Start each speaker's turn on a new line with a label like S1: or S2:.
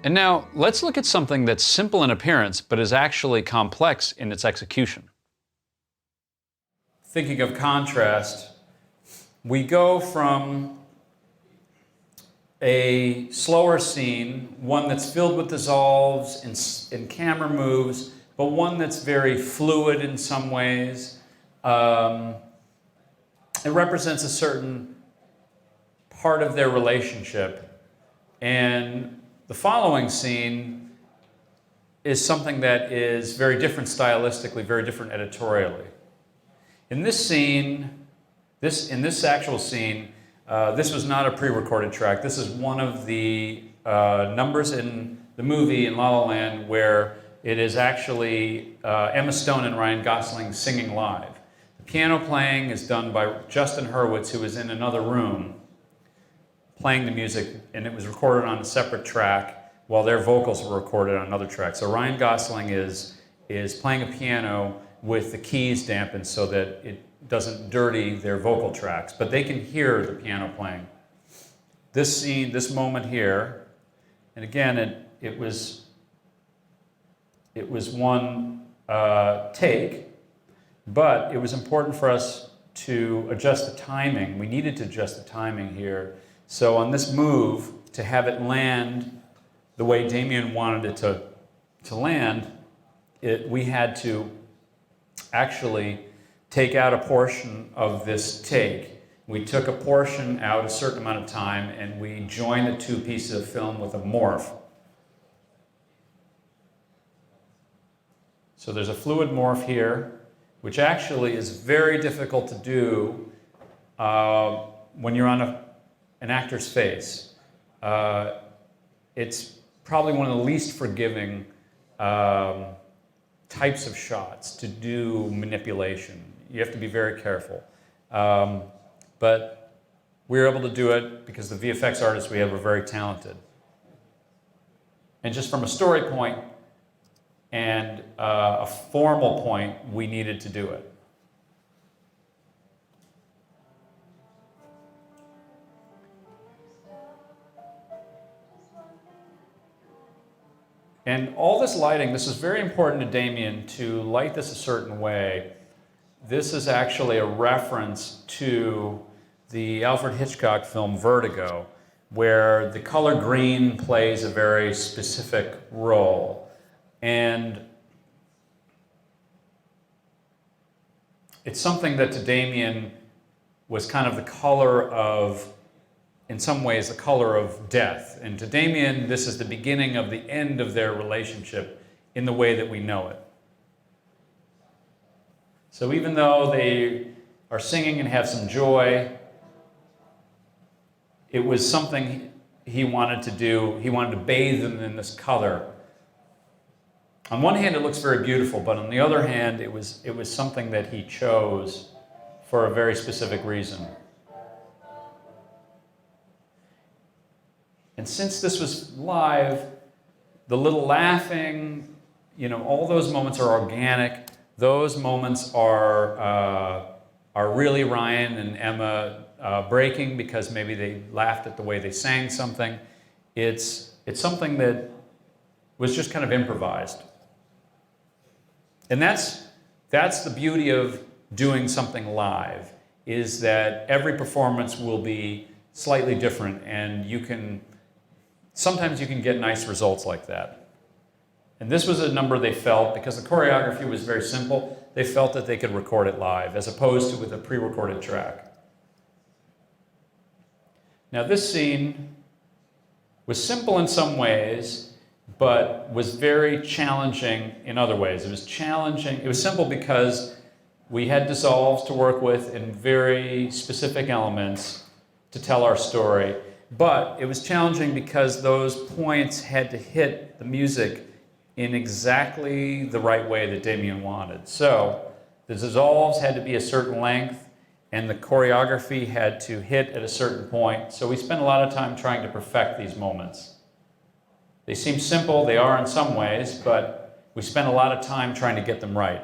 S1: And now, let's look at something that's simple in appearance, but is actually complex in its execution. Thinking of contrast, we go from a slower scene, one that's filled with dissolves and camera moves, but one that's very fluid in some ways. It represents a certain part of their relationship. And the following scene is something that is very different stylistically, very different editorially. In this scene, in this actual scene, this was not a pre-recorded track. This is one of the numbers in the movie in La La Land where it is actually Emma Stone and Ryan Gosling singing live. The piano playing is done by Justin Hurwitz, who is in another room playing the music, and it was recorded on a separate track while their vocals were recorded on another track. So Ryan Gosling is playing a piano with the keys dampened so that it doesn't dirty their vocal tracks, but they can hear the piano playing. This scene, this moment here, and again, it was one take, but it was important for us to adjust the timing. We needed to adjust the timing here. So on this move, to have it land the way Damien wanted it to land, we had to actually take out a portion of this take. We took a portion out a certain amount of time and we joined the two pieces of film with a morph. So there's a fluid morph here, which actually is very difficult to do when you're on an actor's face. It's probably one of the least forgiving types of shots to do manipulation. You have to be very careful. But we were able to do it because the VFX artists we had were very talented. And just from a story point and a formal point, we needed to do it. And all this lighting, this is very important to Damien to light this a certain way. This is actually a reference to the Alfred Hitchcock film Vertigo, where the color green plays a very specific role. And it's something that to Damien was kind of the color of, in some ways, the color of death. And to Damien, this is the beginning of the end of their relationship in the way that we know it. So even though they are singing and have some joy, it was something he wanted to do. He wanted to bathe them in this color. On one hand, it looks very beautiful, but on the other hand, it was something that he chose for a very specific reason. And since this was live, the little laughing, all those moments are organic. Those moments are really Ryan and Emma breaking because maybe they laughed at the way they sang something. It's something that was just kind of improvised. And that's the beauty of doing something live, is that every performance will be slightly different, and sometimes you can get nice results like that. And this was a number they felt, because the choreography was very simple, they felt that they could record it live, as opposed to with a pre-recorded track. Now this scene was simple in some ways, but was very challenging in other ways. It was challenging, it was simple because we had dissolves to work with and very specific elements to tell our story. But it was challenging because those points had to hit the music in exactly the right way that Damien wanted. So the dissolves had to be a certain length and the choreography had to hit at a certain point. So we spent a lot of time trying to perfect these moments. They seem simple, they are in some ways, but we spent a lot of time trying to get them right.